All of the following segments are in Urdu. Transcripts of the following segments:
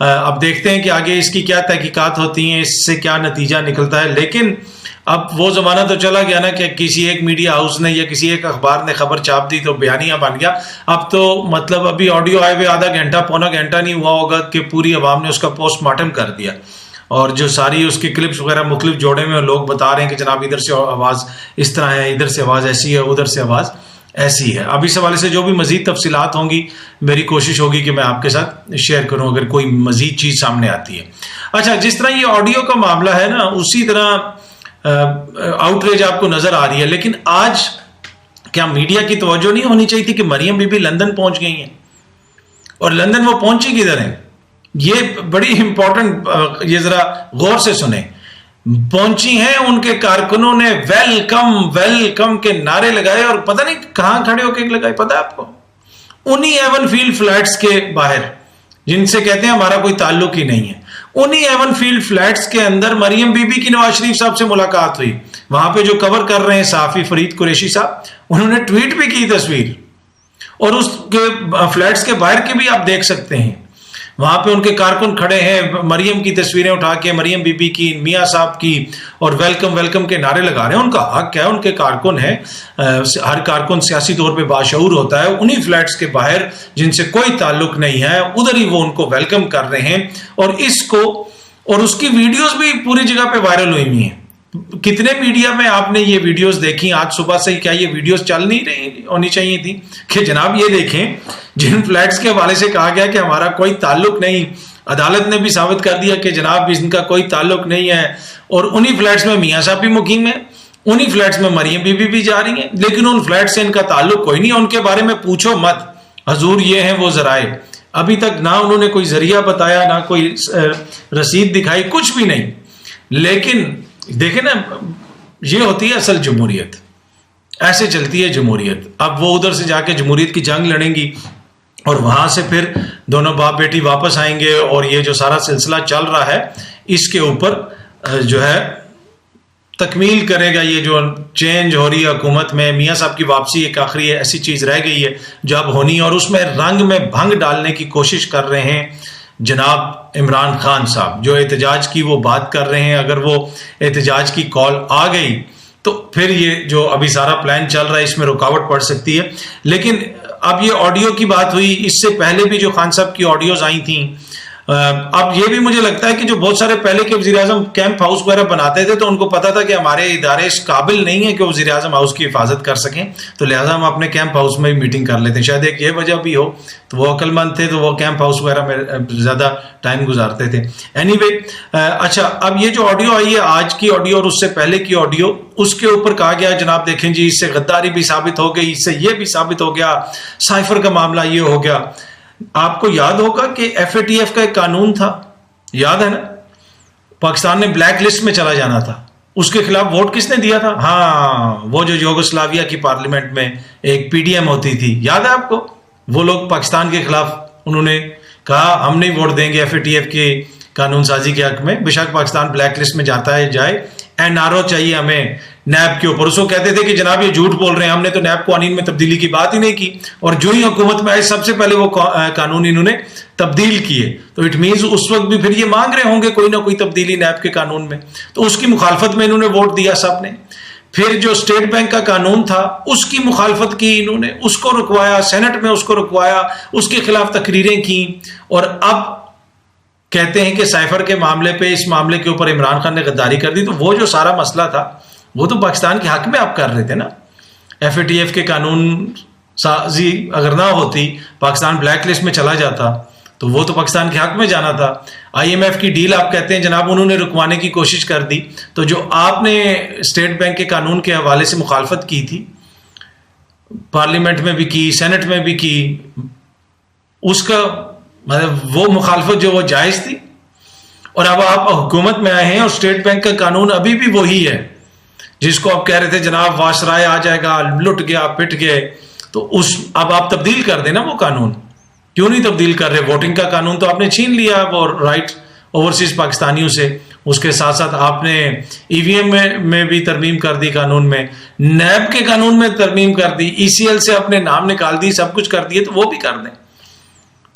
اب دیکھتے ہیں کہ آگے اس کی کیا تحقیقات ہوتی ہیں, اس سے کیا نتیجہ نکلتا ہے. لیکن اب وہ زمانہ تو چلا گیا نا کہ کسی ایک میڈیا ہاؤس نے یا کسی ایک اخبار نے خبر چھاپ دی تو بیانیہ بن گیا. اب تو مطلب ابھی آڈیو آئے ہوئے آدھا گھنٹہ پونا گھنٹہ نہیں ہوا ہوگا کہ پوری عوام نے اس کا پوسٹ مارٹم کر دیا, اور جو ساری اس کی کلپس وغیرہ مختلف جوڑے میں لوگ بتا رہے ہیں کہ جناب ادھر سے آواز اس طرح ہے, ادھر سے آواز ایسی ہے, ادھر سے آواز ایسی ہے. اب اس حوالے سے جو بھی مزید تفصیلات ہوں گی میری کوشش ہوگی کہ میں آپ کے ساتھ شیئر کروں اگر کوئی مزید چیز سامنے آتی ہے. اچھا, جس طرح یہ آڈیو کا معاملہ ہے نا, اسی طرح آؤٹریج آپ کو نظر آ رہی ہے. لیکن آج کیا میڈیا کی توجہ نہیں ہونی چاہیے تھی کہ مریم بی بی لندن پہنچ گئی ہیں, اور لندن وہ پہنچی کدھر ہیں؟ یہ بڑی امپورٹنٹ, یہ ذرا غور سے سنیں. پہنچی ہیں, ان کے کارکنوں نے ویلکم ویلکم کے نعرے لگائے, اور پتہ نہیں کہاں کھڑے ہو کے لگائے, پتہ ہے آپ کو؟ انہی ایون فیلڈ فلیٹس کے باہر, جن سے کہتے ہیں ہمارا کوئی تعلق ہی نہیں ہے, انہی ایون فیلڈ فلیٹس کے اندر مریم بی بی کی نواز شریف صاحب سے ملاقات ہوئی. وہاں پہ جو کور کر رہے ہیں صحافی فرید قریشی صاحب, انہوں نے ٹویٹ بھی کی تصویر, اور اس کے فلیٹس کے باہر کے بھی آپ دیکھ سکتے ہیں. وہاں پہ ان کے کارکن کھڑے ہیں, مریم کی تصویریں اٹھا کے, مریم بی بی کی, میاں صاحب کی, اور ویلکم ویلکم کے نعرے لگا رہے ہیں. ان کا حق ہے, ان کے کارکن ہیں, ہر کارکن سیاسی طور پہ باشعور ہوتا ہے. انہی فلیٹس کے باہر جن سے کوئی تعلق نہیں ہے, ادھر ہی وہ ان کو ویلکم کر رہے ہیں. اور اس کو, اور اس کی ویڈیوز بھی پوری جگہ پہ وائرل ہوئی ہوئی ہیں. کتنے میڈیا میں آپ نے یہ ویڈیوز دیکھی آج صبح سے؟ کیا یہ ویڈیوز چل نہیں رہی ہونی چاہیے تھی کہ جناب یہ دیکھیں جن فلیٹس کے حوالے سے کہا گیا کہ ہمارا کوئی تعلق نہیں, عدالت نے بھی ثابت کر دیا کہ جناب ان کا کوئی تعلق نہیں ہے, اور انہی فلیٹس میں میاں صاحب بھی مقیم ہیں, انہی فلیٹس میں مریم بی بی بھی جا رہی ہیں, لیکن ان فلیٹ سے ان کا تعلق کوئی نہیں. ان کے بارے میں پوچھو مت, حضور یہ ہیں وہ ذرائع. ابھی تک نہ انہوں نے کوئی ذریعہ بتایا, نہ کوئی رسید دکھائی, کچھ بھی نہیں. لیکن دیکھیں نا, یہ ہوتی ہے اصل جمہوریت, ایسے چلتی ہے جمہوریت. اب وہ ادھر سے جا کے جمہوریت کی جنگ لڑیں گی, اور وہاں سے پھر دونوں باپ بیٹی واپس آئیں گے, اور یہ جو سارا سلسلہ چل رہا ہے اس کے اوپر جو ہے تکمیل کرے گا. یہ جو چینج ہو رہی ہے حکومت میں, میاں صاحب کی واپسی ایک آخری ایسی چیز رہ گئی ہے جو اب ہونی, اور اس میں رنگ میں بھنگ ڈالنے کی کوشش کر رہے ہیں جناب عمران خان صاحب, جو احتجاج کی وہ بات کر رہے ہیں. اگر وہ احتجاج کی کال آ گئی تو پھر یہ جو ابھی سارا پلان چل رہا ہے اس میں رکاوٹ پڑ سکتی ہے. لیکن اب یہ آڈیو کی بات ہوئی, اس سے پہلے بھی جو خان صاحب کی آڈیوز آئی تھیں, اب یہ بھی مجھے لگتا ہے کہ جو بہت سارے پہلے کے وزیر اعظم کیمپ ہاؤس وغیرہ بناتے تھے تو ان کو پتا تھا کہ ہمارے ادارے اس قابل نہیں ہیں کہ وزیر اعظم ہاؤس کی حفاظت کر سکیں, تو لہٰذا ہم اپنے کیمپ ہاؤس میں میٹنگ کر لیتے ہیں. شاید ایک یہ وجہ بھی ہو, تو وہ عقل مند تھے تو وہ کیمپ ہاؤس وغیرہ میں زیادہ ٹائم گزارتے تھے. اینی وے, اچھا, اب یہ جو آڈیو آئی ہے آج کی آڈیو اور اس سے پہلے کی آڈیو, اس کے اوپر کہا گیا جناب دیکھیں جی اس سے غداری بھی ثابت ہو گئی, اس سے یہ بھی ثابت ہو گیا, سائفر کا معاملہ یہ ہو گیا. آپ کو یاد ہوگا کہ ایف اے ٹی ایف کا ایک قانون تھا, یاد ہے نا, پاکستان نے بلیک لسٹ میں چلا جانا تھا, اس کے خلاف ووٹ کس نے دیا تھا؟ ہاں, وہ جو یوگوسلاویا کی پارلیمنٹ میں ایک پی ڈی ایم ہوتی تھی, یاد ہے آپ کو؟ وہ لوگ پاکستان کے خلاف انہوں نے کہا ہم نہیں ووٹ دیں گے ایف اے ٹی ایف کے قانون سازی کے حق میں, بے شک پاکستان بلیک لسٹ میں جاتا ہے جائے, این آر او چاہیے ہمیں نیب کے اوپر. اس کو کہتے تھے کہ جناب یہ جھوٹ بول رہے ہیں, ہم نے تو نیب قوانین میں تبدیلی کی بات ہی نہیں کی, اور جو ہی حکومت میں آئے سب سے پہلے وہ قانون انہوں نے تبدیل کیے. تو اٹ مینز اس وقت بھی پھر یہ مانگ رہے ہوں گے کوئی نہ کوئی تبدیلی نیب کے قانون میں, تو اس کی مخالفت میں انہوں نے ووٹ دیا سب نے. پھر جو اسٹیٹ بینک کا قانون تھا اس کی مخالفت کی انہوں نے, اس کو رکوایا, سینٹ میں اس کو رکوایا, اس کے خلاف تقریریں کی, اور اب کہتے ہیں کہ سائفر کے معاملے پہ, اس معاملے کے اوپر عمران خان نے غداری کر دی. تو وہ جو سارا مسئلہ تھا وہ تو پاکستان کے حق میں آپ کر رہے تھے نا. ایف اے ٹی ایف کے قانون سازی اگر نہ ہوتی, پاکستان بلیک لسٹ میں چلا جاتا, تو وہ تو پاکستان کے حق میں جانا تھا. آئی ایم ایف کی ڈیل آپ کہتے ہیں جناب انہوں نے رکوانے کی کوشش کر دی, تو جو آپ نے اسٹیٹ بینک کے قانون کے حوالے سے مخالفت کی تھی, پارلیمنٹ میں بھی کی, سینٹ میں بھی کی, اس کا مطلب وہ مخالفت جو وہ جائز تھی. اور اب آپ حکومت میں آئے ہیں اور اسٹیٹ بینک کا قانون ابھی بھی وہی ہے جس کو آپ کہہ رہے تھے جناب واشرائے آ جائے گا, لٹ گیا, پٹ گئے, تو اس اب آپ تبدیل کر دیں نا وہ قانون. کیوں نہیں تبدیل کر رہے؟ ووٹنگ کا قانون تو آپ نے چھین لیا وہ رائٹ اوورسیز پاکستانیوں سے, اس کے ساتھ ساتھ آپ نے ای وی ایم میں بھی ترمیم کر دی, قانون میں نیب کے قانون میں ترمیم کر دی, ای سی ایل سے اپنے نام نکال دی, سب کچھ کر دیے, تو وہ بھی کر دیں.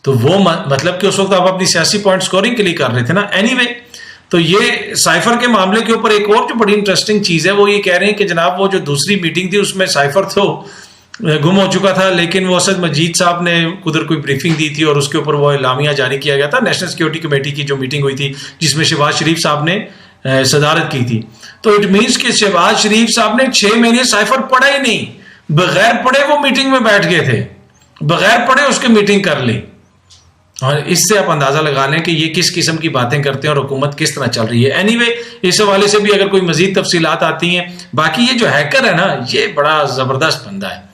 تو وہ مطلب کہ اس وقت آپ اپنی سیاسی پوائنٹ سکورنگ کے لیے کر رہے تھے نا. اینی وے تو یہ سائفر کے معاملے کے اوپر ایک اور جو بڑی انٹرسٹنگ چیز ہے وہ یہ کہہ رہے ہیں کہ جناب وہ جو دوسری میٹنگ تھی اس میں سائفر تو گم ہو چکا تھا، لیکن وہ اسد مجید صاحب نے ادھر کوئی بریفنگ دی تھی اور اس کے اوپر وہ اعلامیہ جاری کیا گیا تھا. نیشنل سیکورٹی کمیٹی کی جو میٹنگ ہوئی تھی جس میں شہباز شریف صاحب نے صدارت کی تھی، تو اٹ مینس کہ شہباز شریف صاحب نے 6 مہینے سائفر پڑھا ہی نہیں، بغیر پڑھے وہ میٹنگ میں بیٹھ گئے تھے، بغیر پڑھے اس کی میٹنگ کر لی. اور اس سے آپ اندازہ لگا لیں کہ یہ کس قسم کی باتیں کرتے ہیں اور حکومت کس طرح چل رہی ہے. اینی وے اس حوالے سے بھی اگر کوئی مزید تفصیلات آتی ہیں. باقی یہ جو ہیکر ہے نا یہ بڑا زبردست بندہ ہے.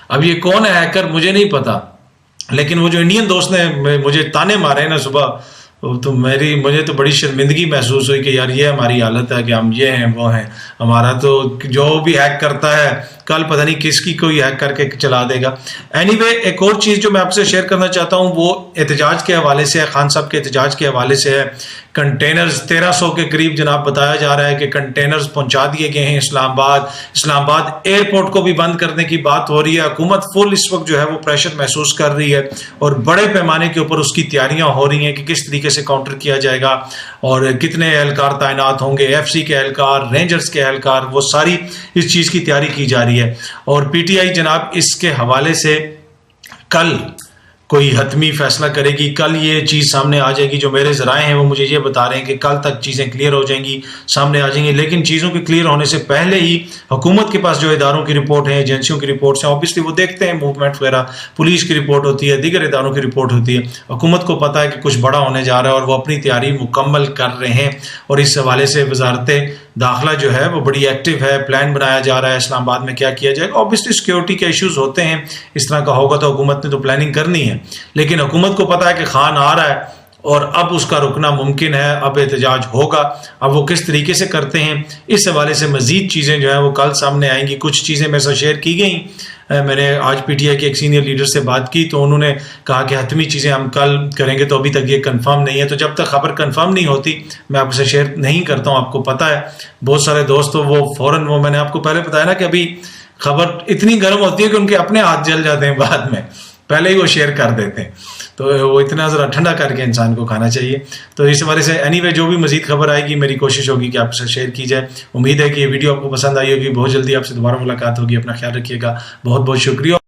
اب یہ کون ہے ہیکر مجھے نہیں پتا، لیکن وہ جو انڈین دوست نے مجھے تانے مارے ہیں نا صبح، تو مجھے تو بڑی شرمندگی محسوس ہوئی کہ یار یہ ہماری حالت ہے کہ ہم یہ ہیں وہ ہیں. ہمارا تو جو بھی ہیک کرتا ہے کل پتہ نہیں کس کی کوئی ہیک کر کے چلا دے گا. اینی وے ایک اور چیز جو میں آپ سے شیئر کرنا چاہتا ہوں وہ احتجاج کے حوالے سے ہے، خان صاحب کے احتجاج کے حوالے سے ہے. کنٹینرز 1300 کے قریب جناب بتایا جا رہا ہے کہ کنٹینرز پہنچا دیے گئے ہیں اسلام آباد ایئرپورٹ کو بھی بند کرنے کی بات ہو رہی ہے. حکومت فل اس وقت جو ہے وہ پریشر محسوس کر رہی ہے اور بڑے پیمانے کے اوپر اس کی تیاریاں ہو رہی ہیں کہ کس طریقے سے کاؤنٹر کیا جائے گا اور کتنے اہلکار تعینات ہوں گے، ایف سی کے اہلکار، رینجرز کے اہلکار، وہ ساری اس چیز کی تیاری کی جا رہی ہے. اور پی ٹی آئی جناب اس کے حوالے سے کل کوئی حتمی فیصلہ کرے گی. کل یہ چیز سامنے آ جائے گی. جو میرے ذرائع ہیں وہ مجھے یہ بتا رہے ہیں کہ کل تک چیزیں کلیئر ہو جائیں گی، سامنے آ جائیں گی. لیکن چیزوں کے کلیئر ہونے سے پہلے ہی حکومت کے پاس جو اداروں کی رپورٹ ہیں، ایجنسیوں کی رپورٹس ہیں، اوبیسلی وہ دیکھتے ہیں موومنٹ وغیرہ، پولیس کی رپورٹ ہوتی ہے، دیگر اداروں کی رپورٹ ہوتی ہے. حکومت کو پتہ ہے کہ کچھ بڑا ہونے جا رہا ہے اور وہ اپنی تیاری مکمل کر رہے ہیں. اور اس حوالے سے وزارت داخلہ جو ہے وہ بڑی ایکٹیو ہے، پلان بنایا جا رہا ہے اسلام آباد میں کیا کیا جائے گا. اوبیسلی سیکیورٹی کے ایشوز ہوتے ہیں، اس طرح کا ہوگا تو حکومت نے تو پلاننگ کرنی ہے، لیکن حکومت کو پتا ہے کہ خان آ رہا ہے اور اب اس کا رکنا ممکن ہے، اب احتجاج ہوگا. اب وہ کس طریقے سے کرتے ہیں اس حوالے سے مزید چیزیں جو ہیں وہ کل سامنے آئیں گی. کچھ چیزیں میرے ساتھ شیئر کی گئیں. میں نے آج پی ٹی آئی کے ایک سینئر لیڈر سے بات کی تو انہوں نے کہا کہ حتمی چیزیں ہم کل کریں گے، تو ابھی تک یہ کنفرم نہیں ہے. تو جب تک خبر کنفرم نہیں ہوتی میں آپ سے شیئر نہیں کرتا ہوں. آپ کو پتہ ہے بہت سارے دوست وہ فوراً میں نے آپ کو پہلے بتایا نا کہ ابھی خبر اتنی گرم ہوتی ہے کہ ان کے اپنے ہاتھ جل جاتے ہیں، بعد میں پہلے ہی وہ شیئر کر دیتے ہیں. تو وہ اتنا ذرا ٹھنڈا کر کے انسان کو کھانا چاہیے. تو اس حوالے سے اینی وے جو بھی مزید خبر آئے گی میری کوشش ہوگی کہ آپ سے شیئر کی جائے. امید ہے کہ یہ ویڈیو آپ کو پسند آئی ہوگی. بہت جلدی آپ سے دوبارہ ملاقات ہوگی. اپنا خیال رکھیے گا. بہت بہت شکریہ.